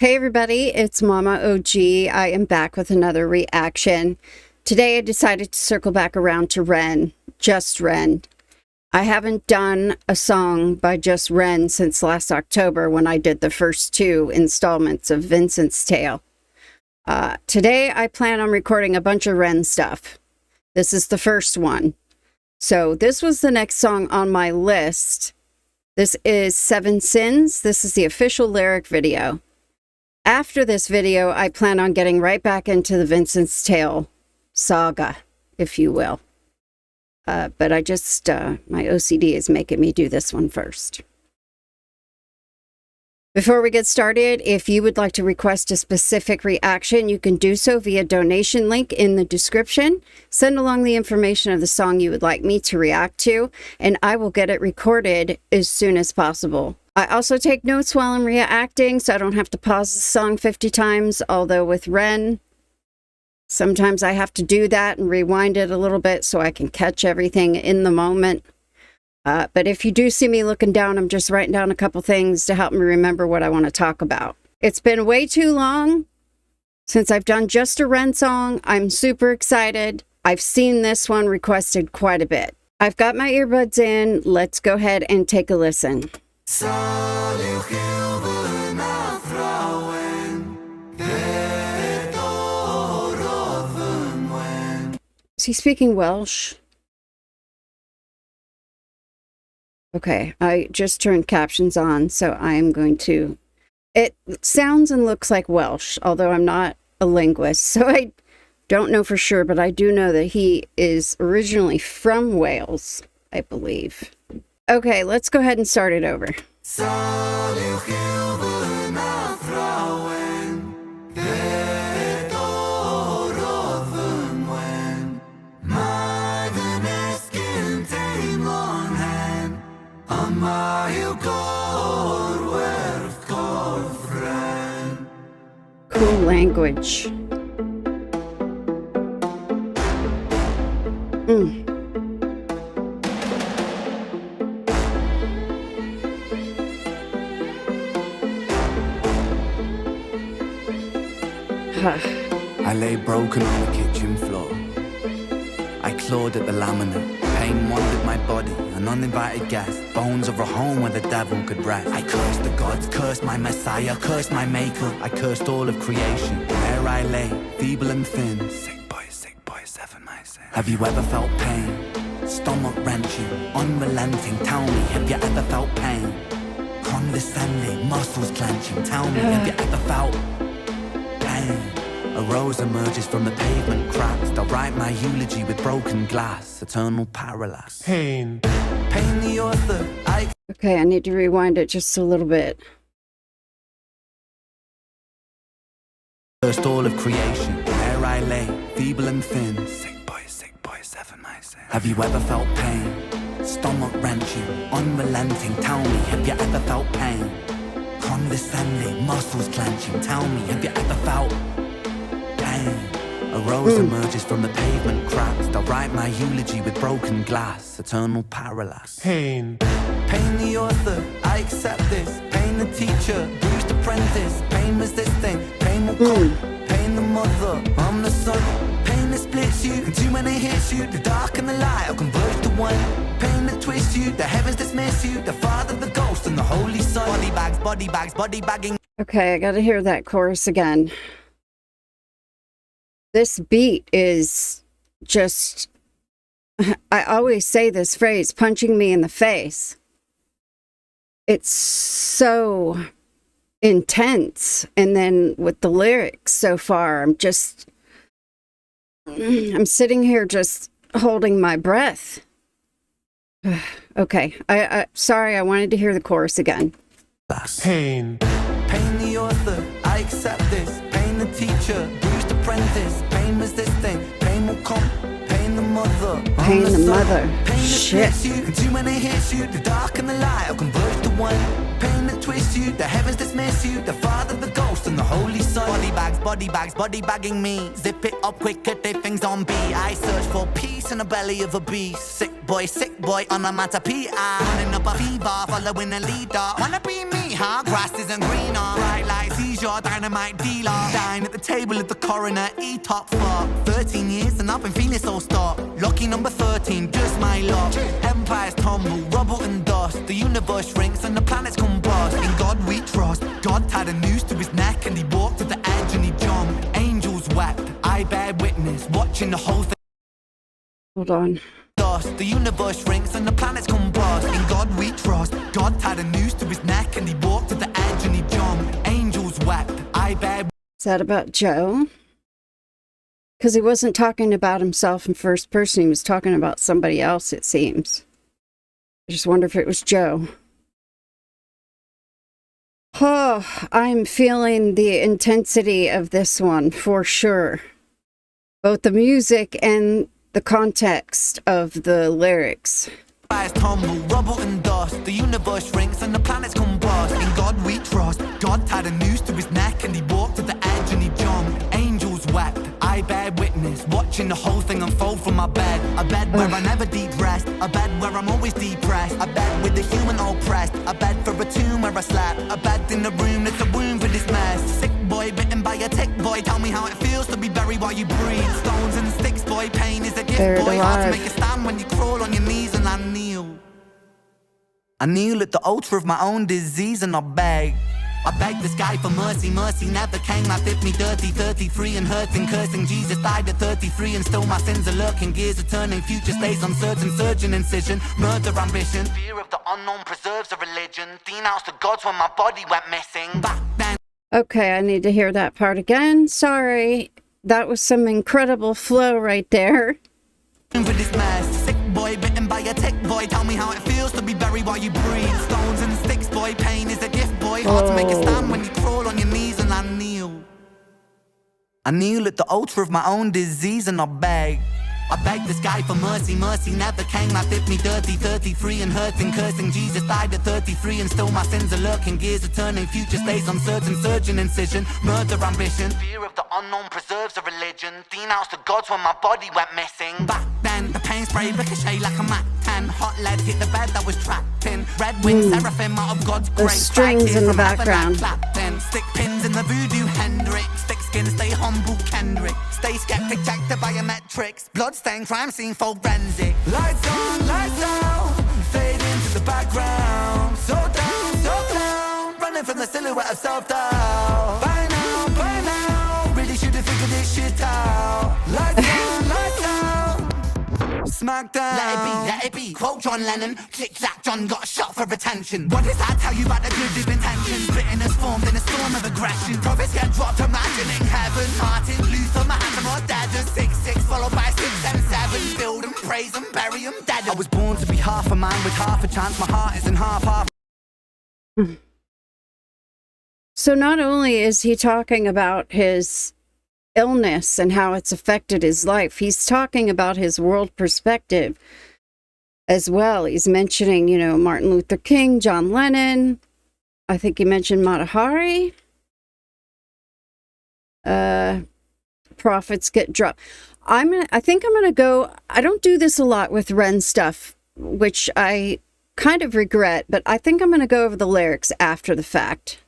Hey everybody, it's MommaOG. I am back with another reaction. Today I decided to circle back around to Ren, Just Ren. I haven't done a song by Just Ren since last October when I did the first two installments of Vincent's Tale. Today I plan on recording a bunch of Ren stuff. This is the first one. So this was the next song on my list. This is Seven Sins. This is the official lyric video. After this video, I plan on getting right back into the Vincent's Tale saga, if you will. But I just, my OCD is making me do this one first. Before we get started, if you would like to request a specific reaction, you can do so via donation link in the description. Send along the information of the song you would like me to react to, and I will get it recorded as soon as possible. I also take notes while I'm reacting, so I don't have to pause the song 50 times, although with Ren, sometimes I have to do that and rewind it a little bit so I can catch everything in the moment. But if you do see me looking down, I'm just writing down a couple things to help me remember what I want to talk about. It's been way too long since I've done just a Ren song. I'm super excited. I've seen this one requested quite a bit. I've got my earbuds in. Let's go ahead and take a listen. Is he speaking Welsh? Okay, I just turned captions on, so I am going to... It sounds and looks like Welsh, although I'm not a linguist, so I don't know for sure, but I do know that he is originally from Wales, I believe. Okay, let's go ahead and start it over. Cool language. I lay broken on the kitchen floor. I clawed at the laminate. Pain wandered my body, an uninvited guest. Bones of a home where the devil could rest. I cursed the gods, cursed my messiah, cursed my maker. I cursed all of creation. There I lay, feeble and thin. Sick boy, seven my sin. Have you ever felt pain? Stomach wrenching, unrelenting. Tell me, have you ever felt pain? Condescending, muscles clenching. Tell me, have you ever felt pain? A rose emerges from the pavement cracks. They'll write my eulogy with broken glass. Eternal parallax. Pain the author. Okay, I need to rewind it just a little bit. First all of creation. There I lay, feeble and thin. Sick boy, seven my sin. Have you ever felt pain? Stomach wrenching, unrelenting. Tell me, have you ever felt pain? Condescending, muscles clenching. Tell me, have you ever felt pain? A rose emerges from the pavement cracks. They'll write my eulogy with broken glass. Eternal parallax. Pain the author, I accept this. Pain the teacher, bruised apprentice. Pain resisting, pain will come. Pain the mother, I'm the son. Pain that splits you, and too many hits you. The dark and the light will converge to one. Pain that twists you, the heavens dismiss you. The Father, the Ghost, and the Holy Son. Body bagging. Okay, I gotta hear that chorus again. This beat is just, I always say this phrase, punching me in the face. It's so intense. And then with the lyrics so far, I'm sitting here just holding my breath. Okay, sorry, I wanted to hear the chorus again. Pain the author, I accept this. Pain the teacher, bruised apprentice. Pain resisting, pain will come. Pain the mother, Pain the mother. Pain that Shit. splits you, and too many hits you. The dark and the light will converge to one. Pain that twists you, the heavens dismiss you. The Father, the Ghost, and the Holy Son. Body bagging me. Zip it up quick, get they things on B. I search for peace in the belly of a beast. Sick boy, on a matter P.I. Running up a fever, following a leader. Wanna be me? sweetheart, grass isn't greener. Bright lights, he's your dynamite dealer. Dine at the table of the coroner, top 4. 13 years and I've been feeling so stuck. Lucky number 13, just my luck. Empires tumble, rubble and dust. The universe shrinks and the planets combust. In God we trust. God tied a noose to his neck and he walked to the edge and he jumped. Angels wept, I bear witness, watching the whole thing. Hold on. Dust. The universe shrinks and the planets combust. In God we trust. God tied a noose to his neck and he walked to the edge and he jumped. Angels wept, I bear. Is that about Joe? Because he wasn't talking about himself in first person. He was talking about somebody else, it seems. I just wonder if it was Joe. Oh, I'm feeling the intensity of this one for sure. Both the music and the context of the lyrics. Fires tumble, rubble and dust. The universe shrinks and the planets combust. In God we trust. God tied a noose to his neck and he walked to the edge and he jumped. Angels wept, I bear witness, watching the whole thing unfold from my bed. A bed where I never deep rest. A bed where I'm always depressed. A bed with the human oppressed. A bed for a tomb where I slept. A bed in the room that's a womb for this mess. Sick boy bitten by a tick boy. Tell me how it feels to be buried while you breathe. Stones and sticks boy, pain is a gift Buried boy. alive. Hard to make a stand when you crawl on your knees and I kneel. I kneel at the altar of my own disease and I beg. I beg the sky for mercy, mercy never came. I did me dirty, 33 and hurting, cursing. Jesus died at 33 and still my sins are lurking. Gears are turning, future stays uncertain. Surgeon incision, murder ambition. Fear of the unknown preserves a religion. Denounced the gods when my body went missing. Back then. Okay, I need to hear that part again. Sorry. That was some incredible flow right there. For this mess, sick boy bitten by a tick boy. Tell me how it feels to be buried while you breathe. Stones and sticks boy, pain is a gift boy. Hard to make a stand when you crawl on your knees and I kneel. I kneel at the altar of my own disease and I beg. I beg the sky for mercy, mercy never came. I did me dirty, 33 and hurting, cursing. Jesus died at 33 and still my sins are lurking. Gears are turning, future stays uncertain. Surgeon incision, murder ambition. Fear of the unknown preserves a religion. Denounced the gods when my body went missing. Back then, the pain spray ricochet like a Mac 10. Hot lead hit the bed that was trapped in. Red wings, seraphim out of God's The grace. strings in the background. Stick pins in the voodoo Hendrix. Thick skin, stay humble Kendrick. Stay skeptic, check the biometrics. Bloodstained crime scene forensic. Lights on, lights out. Fade into the background. So down. Running from the silhouette of self-doubt. By now. Really should have figured this shit out. Lights on, lights out. Smackdown. Let it be. Quote John Lennon. Click clack, John got shot for attention. What does that tell you about the good of intentions? Bitterness formed in a storm of aggression. Prophets get dropped, imagining heaven. Martin Luther, Mahatma, or Dad. 6-6 followed by 6 and 7. Build and praise and bury them dead. I was born to be half a man with half a chance. My heart isn't half. So not only is he talking about his illness and how it's affected his life, he's talking about his world perspective as well. He's mentioning, Martin Luther King, John Lennon. I think he mentioned Mata Hari. Prophets get dropped. I think I'm gonna go. I don't do this a lot with Ren stuff, which I kind of regret, but I think I'm gonna go over the lyrics after the fact.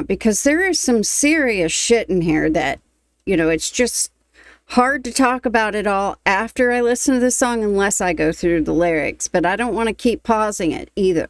Because there is some serious shit in here that, it's just hard to talk about it all after I listen to the song unless I go through the lyrics, but I don't want to keep pausing it either.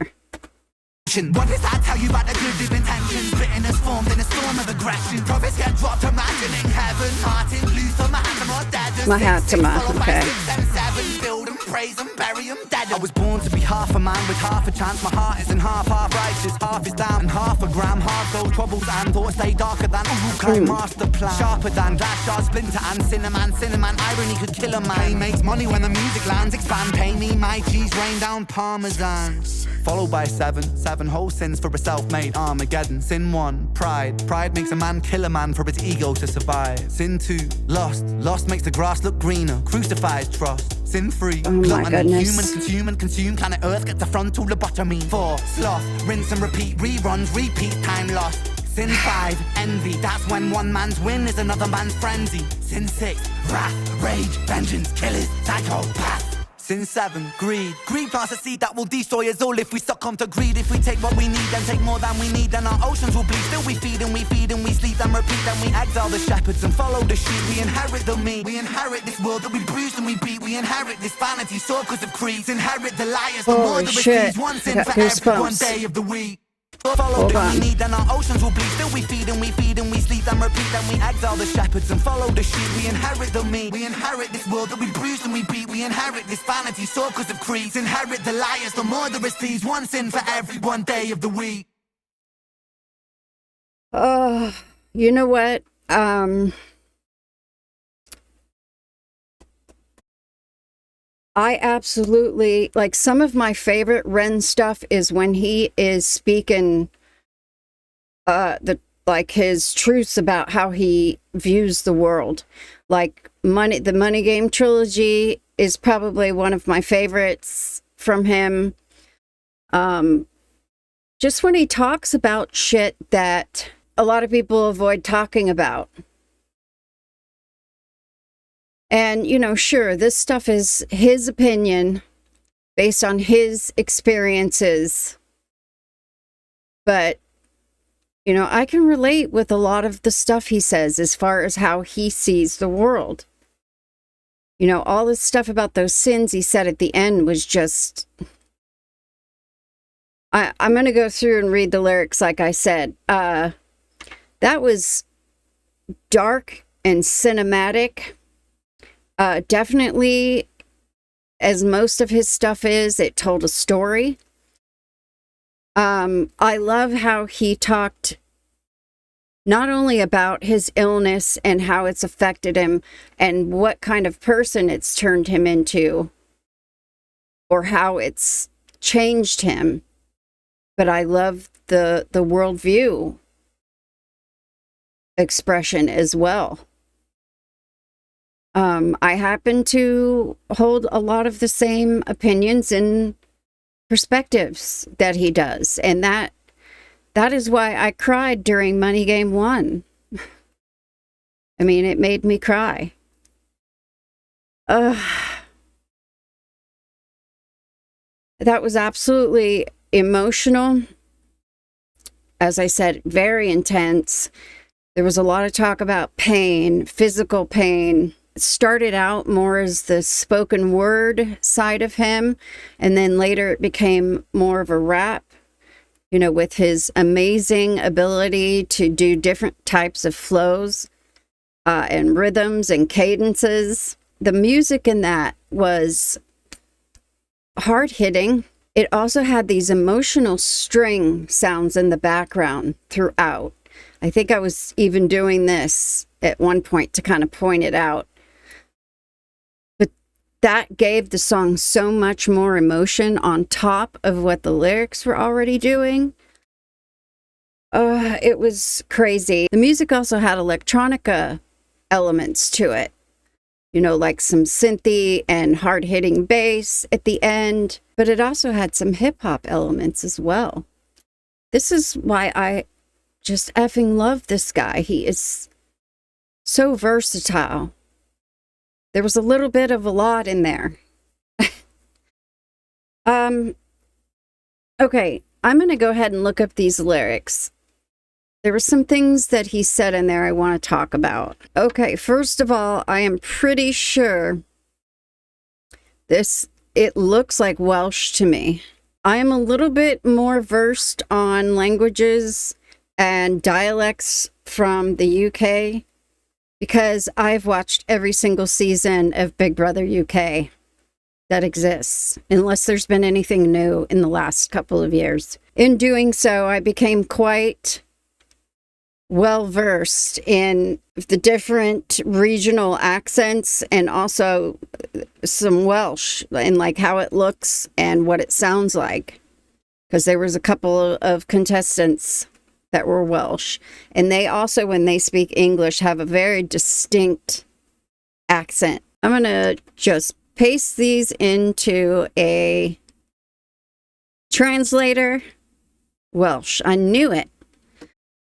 What does that tell you about the good of intentions? Bitterness formed in a storm of aggression. Prophets get dropped, imagining heaven. Martin Luther, Mahatma, or Dad. Mahatma, okay. 6 and 7, build and praise and bury them dead. I was born to be half a man with half a chance. My heart isn't half righteous, half is down and half a gram. Heart so troubles and thoughts stay darker than a master plan. Sharper than glass shards, splinter and cinnamon. Irony could kill a man. He makes money when the music lands. Expand, pay me my cheese, rain down parmesan. Followed by 7 whole sins for a self-made Armageddon. Sin 1, pride makes a man kill a man for his ego to survive. Sin 2, lust makes the grass look greener, crucifies trust. Sin 3, gluttony, human consume planet Earth, gets a frontal lobotomy. 4, sloth, rinse and repeat, reruns, repeat, time lost. Sin 5, envy, that's when one man's win is another man's frenzy. Sin 6, wrath, rage, vengeance, killers, psychopath. Sin 7, greed. Greed plants a seed that will destroy us all if we succumb to greed. If we take what we need and take more than we need, then our oceans will bleed. Still we feed and we feed and we sleep and repeat. Then we exile the shepherds and follow the sheep. We inherit the meat. We inherit this world that we bruise and we beat. We inherit this vanity, so cause of creeds. Inherit the liars, the more the receives. One sin for every one day of the week. Follow the we need, then our oceans will bleed. Still we feed and we feed and we sleep and repeat. Then we exile the shepherds and follow the sheep. We inherit the meat. We inherit this world that we bruise and we beat. We inherit this vanity, so cause of creeds. Inherit the liars, the murderous thieves. One sin for every one day of the week. You know what? I absolutely, like, some of my favorite Ren stuff is when he is speaking his truths about how he views the world. Like the Money Game trilogy is probably one of my favorites from him. Just when he talks about shit that a lot of people avoid talking about. And, you know, sure, this stuff is his opinion based on his experiences. But, you know, I can relate with a lot of the stuff he says as far as how he sees the world. You know, all this stuff about those sins he said at the end was just... I'm going to go through and read the lyrics like I said. That was dark and cinematic. Definitely, as most of his stuff is, it told a story. I love how he talked not only about his illness and how it's affected him and what kind of person it's turned him into or how it's changed him, but I love the worldview expression as well. I happen to hold a lot of the same opinions and perspectives that he does. And that is why I cried during Money Game 1. I mean, it made me cry. That was absolutely emotional. As I said, very intense. There was a lot of talk about pain, physical pain. It started out more as the spoken word side of him, and then later it became more of a rap, you know, with his amazing ability to do different types of flows and rhythms and cadences. The music in that was hard-hitting. It also had these emotional string sounds in the background throughout. I think I was even doing this at one point to kind of point it out. But that gave the song so much more emotion on top of what the lyrics were already doing. It was crazy. The music also had electronica elements to it. You know, like some synthy and hard-hitting bass at the end. But it also had some hip-hop elements as well. This is why I just effing love this guy. He is so versatile. There was a little bit of a lot in there. Okay, I'm going to go ahead and look up these lyrics. There were some things that he said in there I want to talk about. Okay, first of all, I am pretty sure it looks like Welsh to me. I am a little bit more versed on languages and dialects from the UK because I've watched every single season of Big Brother UK that exists, unless there's been anything new in the last couple of years. In doing so, I became quite well-versed in the different regional accents and also some Welsh and like how it looks and what it sounds like. Because there was a couple of contestants that were Welsh. And they also, when they speak English, have a very distinct accent. I'm going to just paste these into a translator. Welsh. I knew it.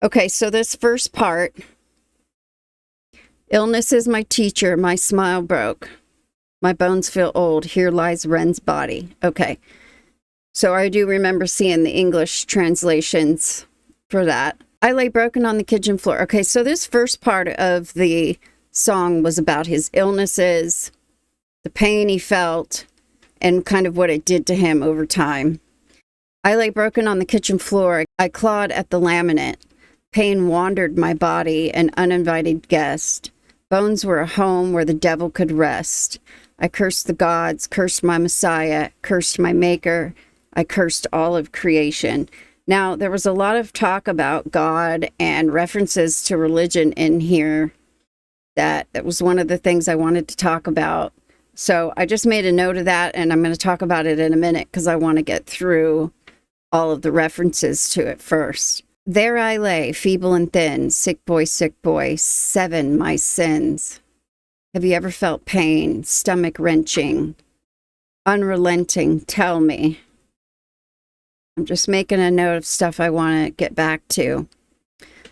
Okay, so this first part. Illness is my teacher, my smile broke. My bones feel old. Here lies Ren's body. Okay. So I do remember seeing the English translations for that. I lay broken on the kitchen floor. Okay, so this first part of the song was about his illnesses, the pain he felt, and kind of what it did to him over time. I lay broken on the kitchen floor. I clawed at the laminate. Pain wandered my body, an uninvited guest. Bones were a home where the devil could rest. I cursed the gods, cursed my Messiah, cursed my maker. I cursed all of creation. Now, there was a lot of talk about God and references to religion in here. That was one of the things I wanted to talk about. So I just made a note of that, and I'm going to talk about it in a minute because I want to get through all of the references to it first. There I lay, feeble and thin, sick boy, 7 my sins. Have you ever felt pain, stomach wrenching, unrelenting? Tell me. I'm just making a note of stuff I want to get back to.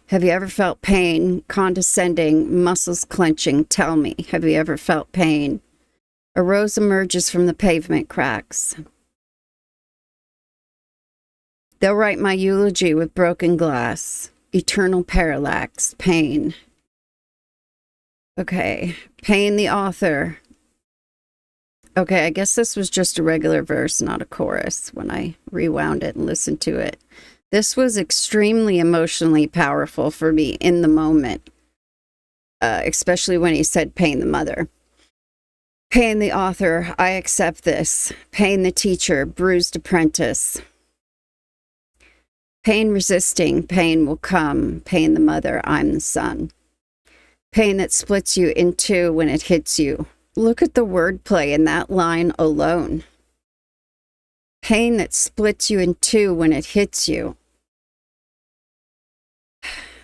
Have you ever felt pain, condescending, muscles clenching? Tell me. Have you ever felt pain? A rose emerges from the pavement cracks. They'll write my eulogy with broken glass. Eternal parallax. Pain. Okay. Pain, the author. Okay, I guess this was just a regular verse, not a chorus, when I rewound it and listened to it. This was extremely emotionally powerful for me in the moment, especially when he said Pain the mother. Pain the author, I accept this. Pain the teacher, bruised apprentice. Pain resisting, pain will come. Pain the mother, I'm the son. Pain that splits you in two when it hits you. Look at the wordplay in that line alone. Pain that splits you in two when it hits you.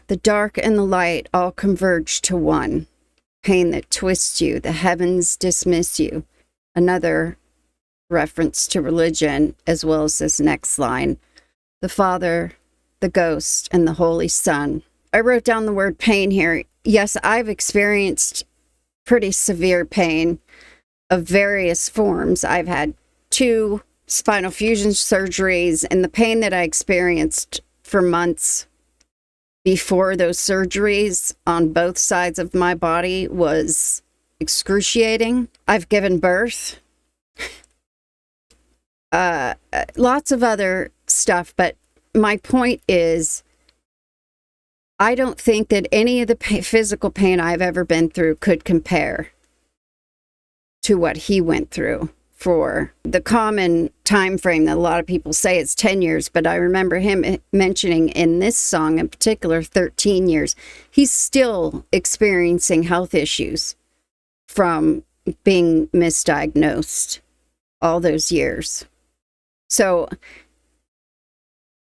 The dark and the light all converge to one. Pain that twists you, the heavens dismiss you. Another reference to religion, as well as this next line. The Father, the Ghost, and the Holy Son. I wrote down the word pain here. Yes, I've experienced pretty severe pain of various forms. I've had 2 spinal fusion surgeries, and the pain that I experienced for months before those surgeries on both sides of my body was excruciating. I've given birth. Lots of other stuff, but my point is, I don't think that any of the physical pain I've ever been through could compare to what he went through. For the common time frame that a lot of people say it's 10 years, but I remember him mentioning in this song in particular 13 years. He's still experiencing health issues from being misdiagnosed all those years. So,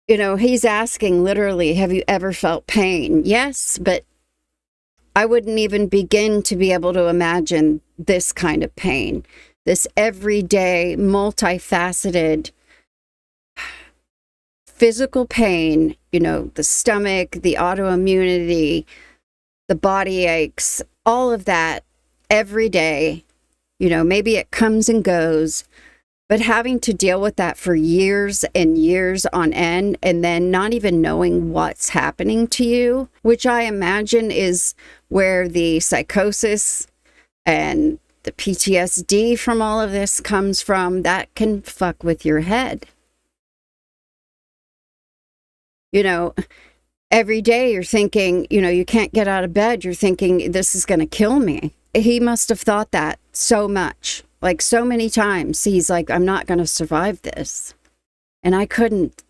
you know, he's asking literally, have you ever felt pain? Yes, but I wouldn't even begin to be able to imagine this kind of pain. This everyday, multifaceted physical pain, you know, the stomach, the autoimmunity, the body aches, all of that every day. You know, maybe it comes and goes, but having to deal with that for years and years on end, and then not even knowing what's happening to you, which I imagine is where the psychosis and the PTSD from all of this comes from, that can fuck with your head. You know, every day you're thinking, you know, you can't get out of bed. You're thinking, this is going to kill me. He must have thought that so much, like so many times. He's like, I'm not going to survive this. And I couldn't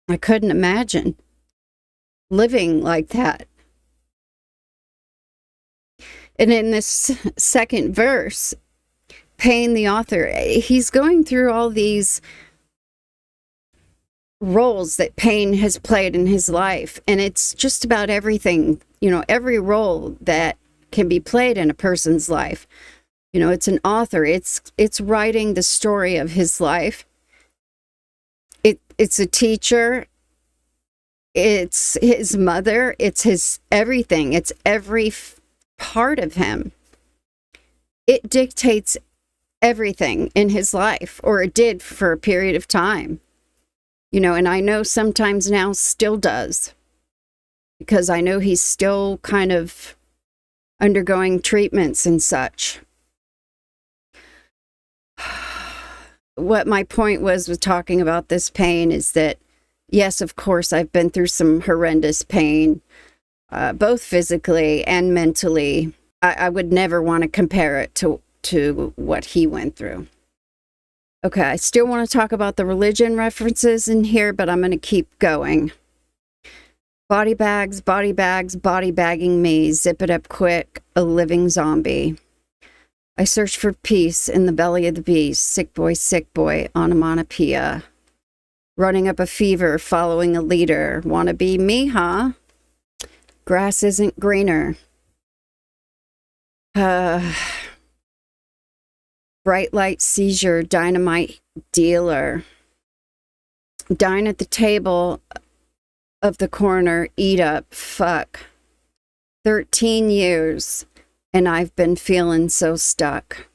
imagine living like that. And in this second verse, Pain, the author, he's going through all these roles that pain has played in his life. And it's just about everything, you know, every role that can be played in a person's life. You know, it's an author. It's writing the story of his life. It's a teacher. It's his mother. It's his everything. It's every part of him. it dictates everything in his life, or it did for a period of time. You know, and I know sometimes now still does, because I know he's still kind of undergoing treatments and such. What my point was with talking about this pain is that, yes, of course, I've been through some horrendous pain, both physically and mentally. I would never want to compare it to what he went through. Okay, I still want to talk about the religion references in here, but I'm going to keep going. Body bags, body bagging me, zip it up quick, a living zombie. I search for peace in the belly of the beast, sick boy, onomatopoeia. Running up a fever, following a leader. Wanna be me, huh? Grass isn't greener. Bright light seizure, dynamite dealer. Dine at the table of the corner, eat up, fuck. 13 years, and I've been feeling so stuck.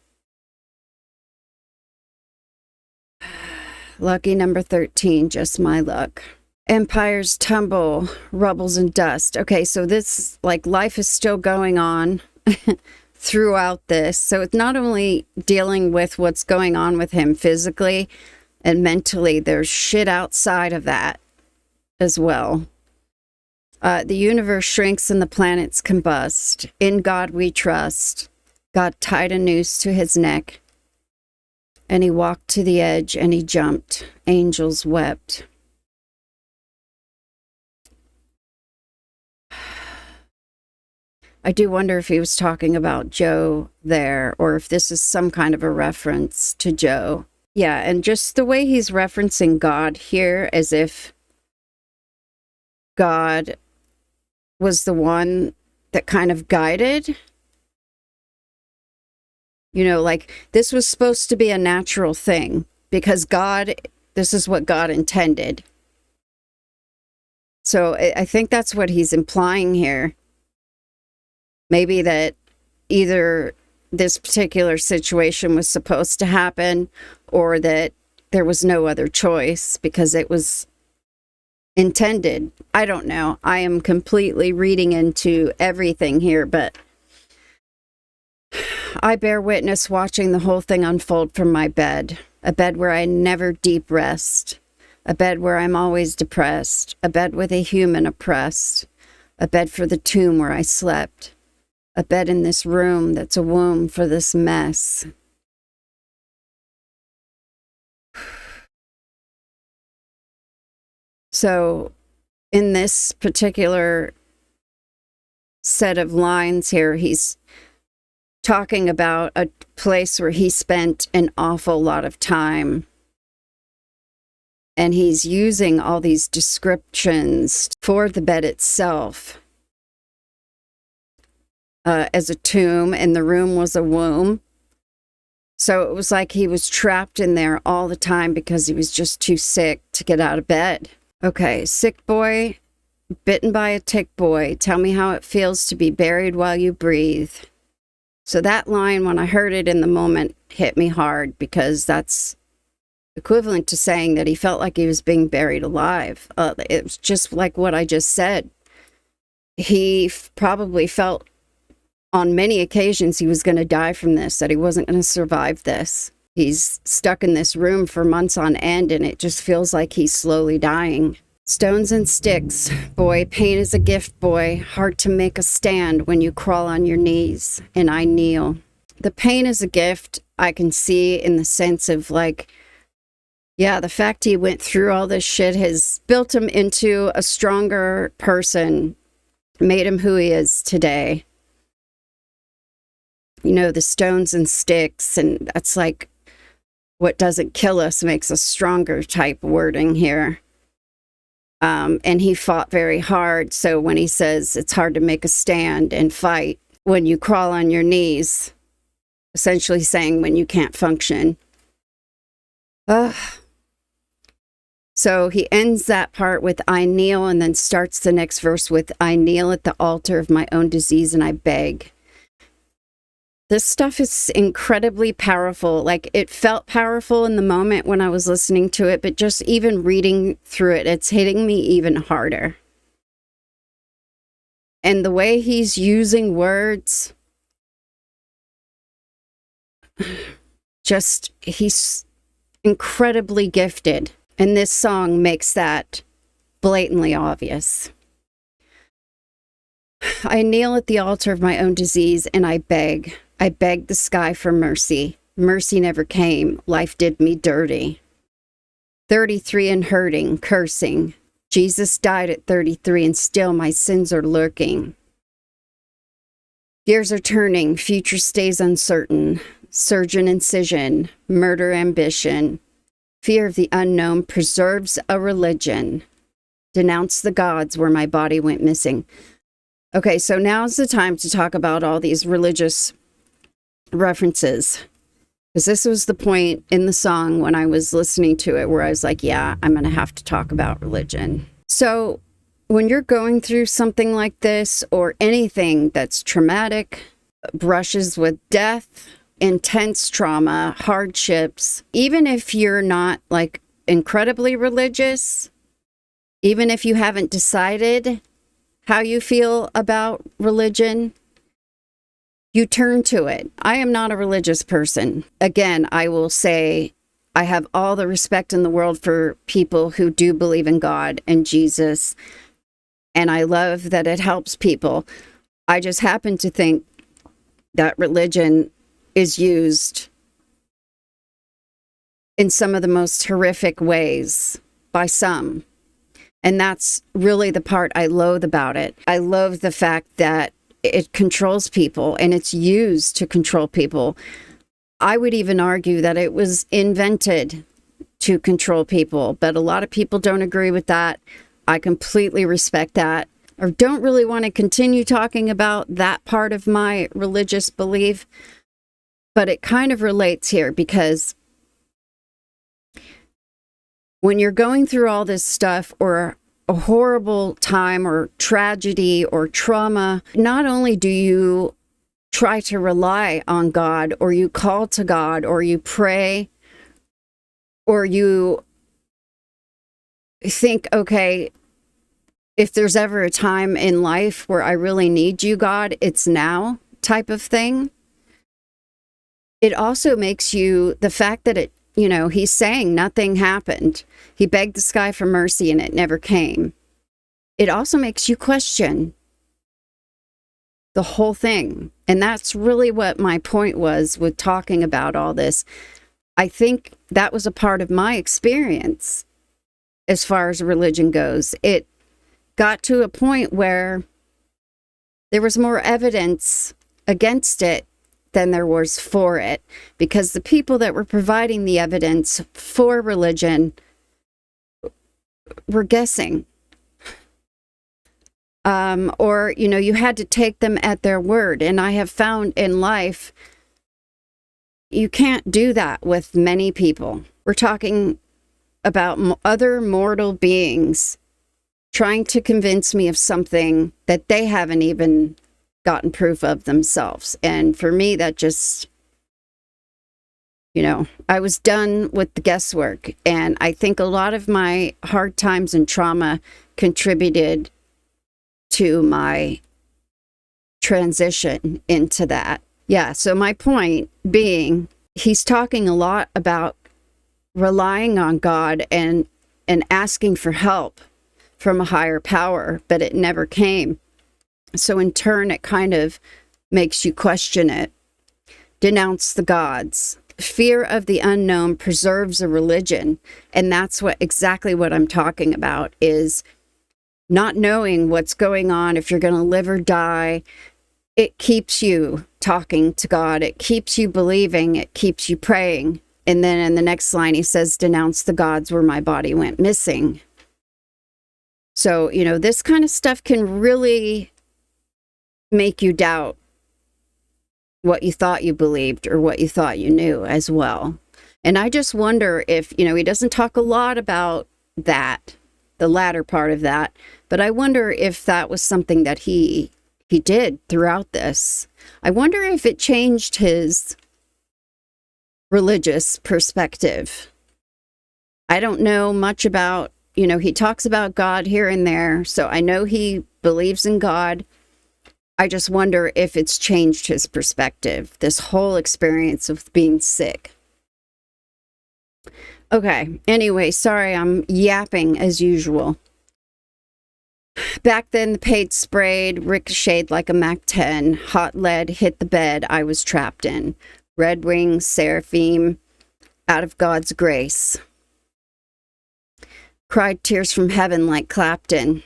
Lucky number 13, just my luck. Empires tumble, rubbles and dust. Okay, so this, like, life is still going on throughout this. So it's not only dealing with what's going on with him physically and mentally, there's shit outside of that as well. The universe shrinks and the planets combust. In God we trust. God tied a noose to his neck, and he walked to the edge and he jumped. Angels wept. I do wonder if he was talking about Joe there, or if this is some kind of a reference to Joe. Yeah, and just the way he's referencing God here, as if God was the one that kind of guided. You know, like, this was supposed to be a natural thing, because God, this is what God intended. So I think that's what he's implying here. Maybe that either this particular situation was supposed to happen, or that there was no other choice because it was intended. I don't know. I am completely reading into everything here, but I bear witness watching the whole thing unfold from my bed. A bed where I never deep rest. A bed where I'm always depressed. A bed with a human oppressed. A bed for the tomb where I slept. A bed in this room that's a womb for this mess. So, in this particular set of lines here, he's talking about a place where he spent an awful lot of time. And he's using all these descriptions for the bed itself. As a tomb, and the room was a womb. So it was like he was trapped in there all the time because he was just too sick to get out of bed. Okay, sick boy, bitten by a tick boy, tell me how it feels to be buried while you breathe. So that line, when I heard it in the moment, hit me hard, because that's equivalent to saying that he felt like he was being buried alive. It was just like what I just said. He probably felt on many occasions he was going to die from this, that he wasn't going to survive this. He's stuck in this room for months on end, and it just feels like he's slowly dying. Stones and sticks, boy, pain is a gift, boy. Hard to make a stand when you crawl on your knees, and I kneel. The pain is a gift, I can see, in the sense of, like, yeah, the fact he went through all this shit has built him into a stronger person, made him who he is today. You know, the stones and sticks, and that's like what doesn't kill us makes us stronger type wording here. And he fought very hard. So when he says it's hard to make a stand and fight when you crawl on your knees, essentially saying when you can't function. So he ends that part with I kneel, and then starts the next verse with I kneel at the altar of my own disease and I beg. This stuff is incredibly powerful. Like, it felt powerful in the moment when I was listening to it, but just even reading through it, it's hitting me even harder. And the way he's using words, just, he's incredibly gifted. And this song makes that blatantly obvious. I kneel at the altar of my own disease and I beg the sky for mercy. Mercy never came. Life did me dirty. 33 and hurting, cursing. Jesus died at 33 and still my sins are lurking. Gears are turning, future stays uncertain. Surgeon incision, murder ambition. Fear of the unknown preserves a religion. Denounce the gods where my body went missing. Okay, so now's the time to talk about all these religious references. Because this was the point in the song when I was listening to it where I was like, yeah, I'm going to have to talk about religion. So when you're going through something like this or anything that's traumatic, brushes with death, intense trauma, hardships, even if you're not like incredibly religious, even if you haven't decided how you feel about religion, you turn to it. I am not a religious person. Again, I will say I have all the respect in the world for people who do believe in God and Jesus, and I love that it helps people. I just happen to think that religion is used in some of the most horrific ways by some. And that's really the part I loathe about it. I loathe the fact that it controls people and it's used to control people. I would even argue that it was invented to control people, but a lot of people don't agree with that. I completely respect that, or don't really want to continue talking about that part of my religious belief, but it kind of relates here because when you're going through all this stuff or a horrible time or tragedy or trauma, not only do you try to rely on God or you call to God or you pray or you think, okay, if there's ever a time in life where I really need you, God, it's now type of thing. It also makes you, the fact that it, you know, he's saying nothing happened. He begged the sky for mercy and it never came. It also makes you question the whole thing. And that's really what my point was with talking about all this. I think that was a part of my experience as far as religion goes. It got to a point where there was more evidence against it than there was for it, because the people that were providing the evidence for religion were guessing. Or, you know, you had to take them at their word. And I have found in life, you can't do that with many people. We're talking about other mortal beings trying to convince me of something that they haven't even gotten proof of themselves. And for me, that just, you know, I was done with the guesswork. And I think a lot of my hard times and trauma contributed to my transition into that. Yeah, so my point being, he's talking a lot about relying on God and asking for help from a higher power, but it never came. So in turn, it kind of makes you question it. Denounce the gods. Fear of the unknown preserves a religion. And that's exactly what I'm talking about, is not knowing what's going on, if you're going to live or die. It keeps you talking to God. It keeps you believing. It keeps you praying. And then in the next line, he says, denounce the gods where my body went missing. So, you know, this kind of stuff can really make you doubt what you thought you believed or what you thought you knew as well. And I just wonder if, you know, he doesn't talk a lot about that, the latter part of that, but I wonder if that was something that he he did throughout this. I wonder if it changed his religious perspective. I don't know much about, he talks about God here and there, so I know he believes in God. I just wonder if it's changed his perspective, this whole experience of being sick. Okay, anyway, sorry, I'm yapping as usual. Back then, the paint sprayed, ricocheted like a MAC-10. Hot lead hit the bed I was trapped in. Red wings, seraphim, out of God's grace. Cried tears from heaven like Clapton.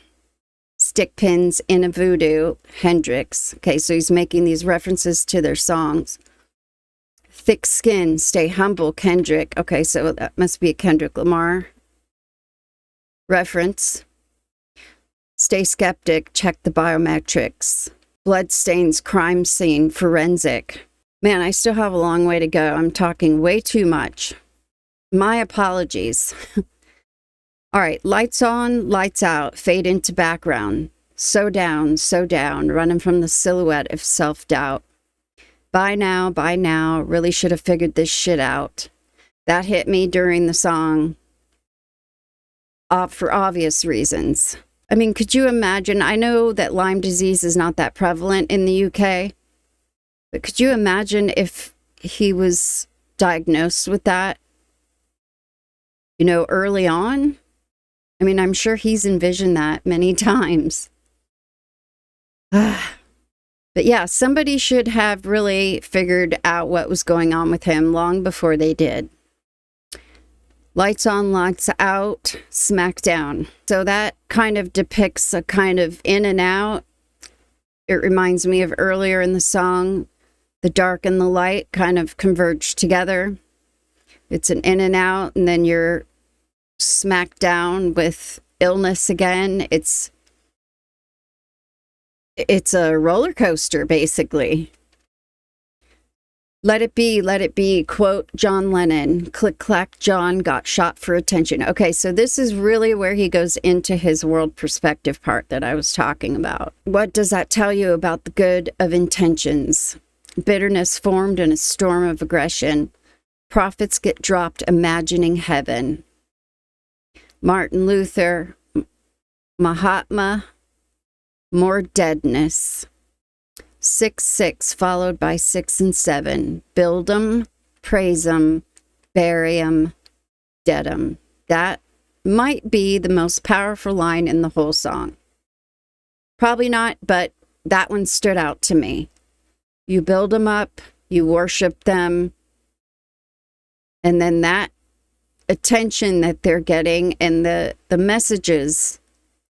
Stick pins in a voodoo, Hendrix. Okay, so he's making these references to their songs. Thick skin, stay humble, Kendrick. Okay, so that must be a Kendrick Lamar reference. Stay skeptic, check the biometrics. Bloodstains, crime scene, forensic. Man, I still have a long way to go. I'm talking way too much. My apologies. All right, lights on, lights out, fade into background. So down, running from the silhouette of self-doubt. By now, really should have figured this shit out. That hit me during the song for obvious reasons. I mean, could you imagine? I know that Lyme disease is not that prevalent in the UK, but could you imagine if he was diagnosed with that, early on? I mean, I'm sure he's envisioned that many times. But yeah, somebody should have really figured out what was going on with him long before they did. Lights on, lights out, smack down. So that kind of depicts a kind of in and out. It reminds me of earlier in the song, the dark and the light kind of converge together. It's an in and out, and then you're smacked down with illness again. It's a roller coaster, basically. Let it be, quote John Lennon, click clack, John got shot for attention. Okay, so this is really where he goes into his world perspective part that I was talking about. What does that tell you about the good of intentions? Bitterness formed in a storm of aggression. Prophets get dropped imagining heaven. Martin Luther, Mahatma, more deadness. 6-6 followed by 6 and 7. Build 'em, praise 'em, bury 'em, dead 'em. That might be the most powerful line in the whole song. Probably not, but that one stood out to me. You build them up, you worship them, and then that attention that they're getting and the messages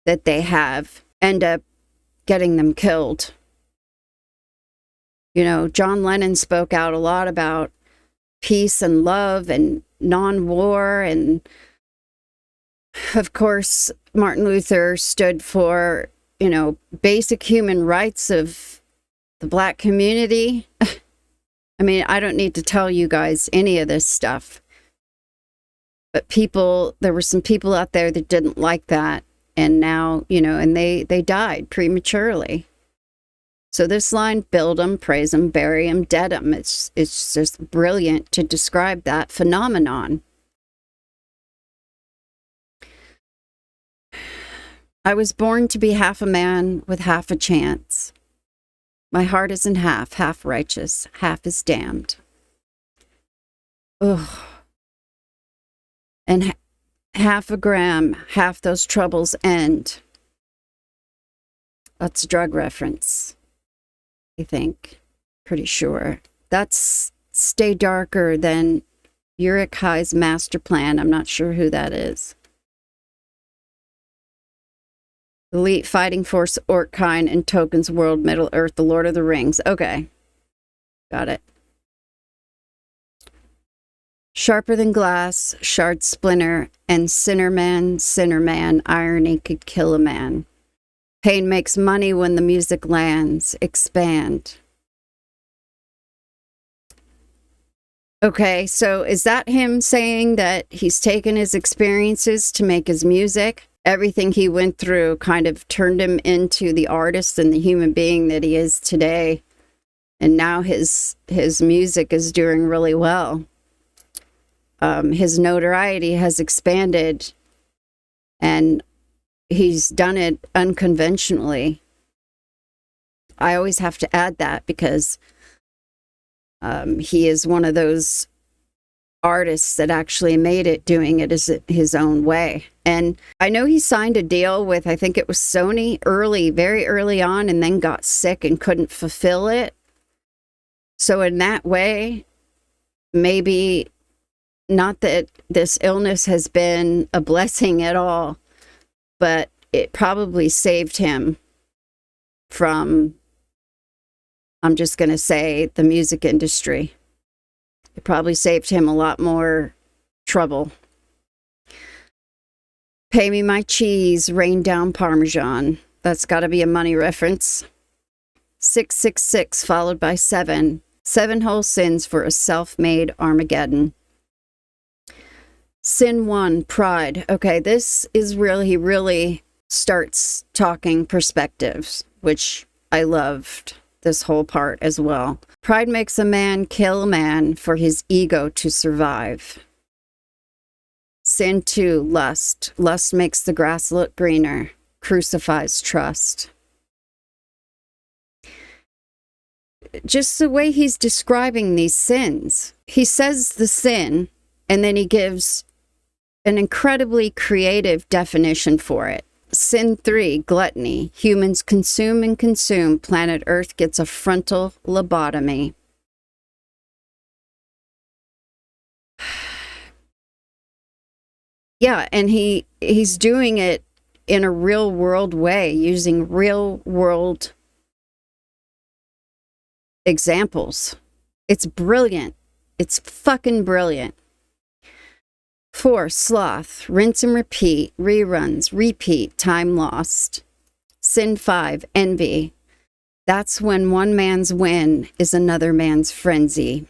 that they have end up getting them killed. John Lennon spoke out a lot about peace and love and non-war. And of course, Martin Luther stood for, basic human rights of the Black community. I mean, I don't need to tell you guys any of this stuff. But there were some people out there that didn't like that. And now, and they died prematurely. So this line, build them, praise them, bury them, dead them. It's just brilliant to describe that phenomenon. I was born to be half a man with half a chance. My heart isn't half righteous, half is damned. Ugh. And half a gram, half those troubles end. That's a drug reference, I think. Pretty sure. That's Stay Darker than Uric High's Master Plan. I'm not sure who that is. Elite Fighting Force, Orkine, and Tokens World, Middle Earth, The Lord of the Rings. Okay. Got it. Sharper than glass, shard splinter, and sinner man, irony could kill a man. Pain makes money when the music lands. Expand. Okay, so is that him saying that he's taken his experiences to make his music? everything he went through kind of turned him into the artist and the human being that he is today. And now his music is doing really well. His notoriety has expanded, and he's done it unconventionally. I always have to add that because he is one of those artists that actually made it doing it his own way. And I know he signed a deal with, I think it was Sony very early on, and then got sick and couldn't fulfill it. So in that way, maybe not that this illness has been a blessing at all, but it probably saved him from, I'm just going to say, the music industry. It probably saved him a lot more trouble. Pay me my cheese, rain down Parmesan. That's got to be a money reference. 666 followed by 7. 7 whole sins for a self-made Armageddon. Sin 1, pride. Okay, this is really, he really starts talking perspectives, which I loved this whole part as well. Pride makes a man kill a man for his ego to survive. Sin 2, lust. Lust makes the grass look greener, crucifies trust. Just the way he's describing these sins. He says the sin, and then he gives an incredibly creative definition for it. Sin 3, gluttony. Humans consume and consume. Planet Earth gets a frontal lobotomy. Yeah, and he's doing it in a real world way, using real world examples. It's brilliant. It's fucking brilliant. 4, sloth. Rinse and repeat. Reruns. Repeat. Time lost. Sin 5, envy. That's when one man's win is another man's frenzy.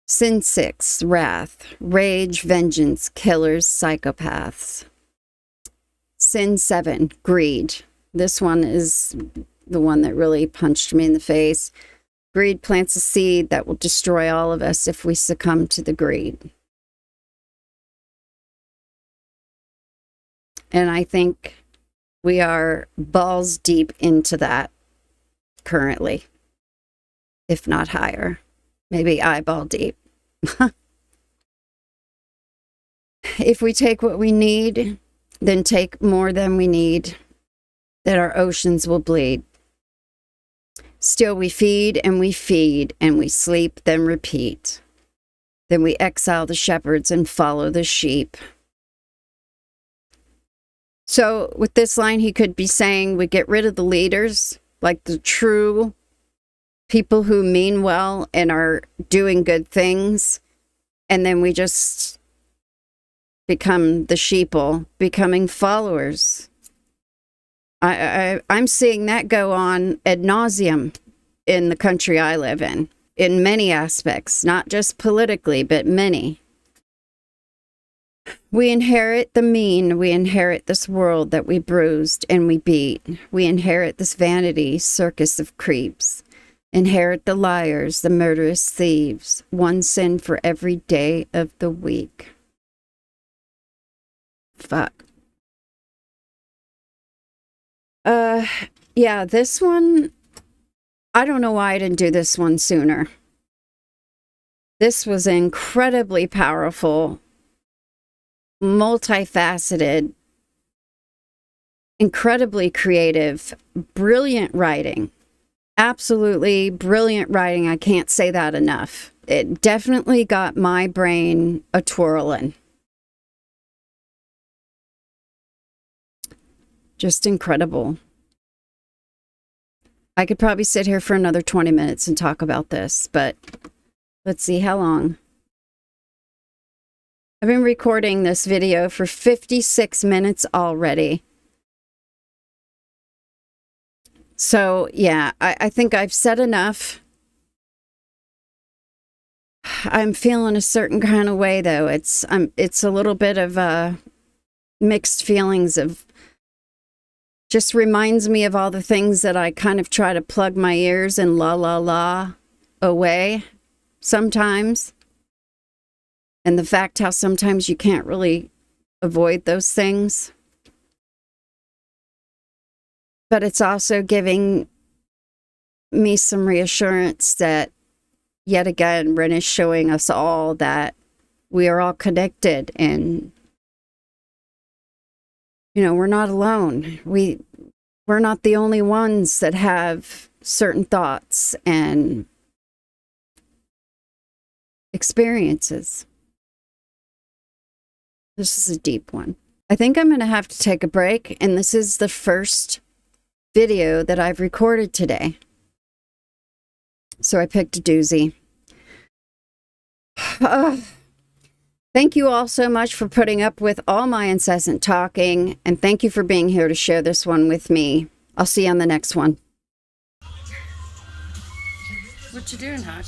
Sin 6, wrath. Rage, vengeance, killers, psychopaths. Sin 7, greed. This one is the one that really punched me in the face. Greed plants a seed that will destroy all of us if we succumb to the greed. And I think we are balls deep into that currently, if not higher. Maybe eyeball deep. If we take what we need, then take more than we need, that our oceans will bleed. Still we feed, and we sleep, then repeat. Then we exile the shepherds and follow the sheep. So with this line, he could be saying we get rid of the leaders, like the true people who mean well and are doing good things, and then we just become the sheeple, becoming followers. I'm seeing that go on ad nauseum in the country I live in many aspects, not just politically, but many. We inherit the mean, we inherit this world that we bruised and we beat. We inherit this vanity circus of creeps. Inherit the liars, the murderous thieves. One sin for every day of the week. Fuck. Yeah, this one, I don't know why I didn't do this one sooner. This was incredibly powerful, multifaceted, incredibly creative, brilliant writing. Absolutely brilliant writing. I can't say that enough. It definitely got my brain a twirling. Just incredible. I could probably sit here for another 20 minutes and talk about this, but let's see how long. I've been recording this video for 56 minutes already. So, yeah, I think I've said enough. I'm feeling a certain kind of way, though. It's a little bit of mixed feelings of, just reminds me of all the things that I kind of try to plug my ears and la la la away sometimes. And the fact how sometimes you can't really avoid those things. But it's also giving me some reassurance that, yet again, Ren is showing us all that we are all connected and, you know, we're not alone. We're not the only ones that have certain thoughts and experiences. This is a deep one. I think I'm going to have to take a break, and this is the first video that I've recorded today. So I picked a doozy. Thank you all so much for putting up with all my incessant talking, and thank you for being here to share this one with me. I'll see you on the next one. What you doing, Huck?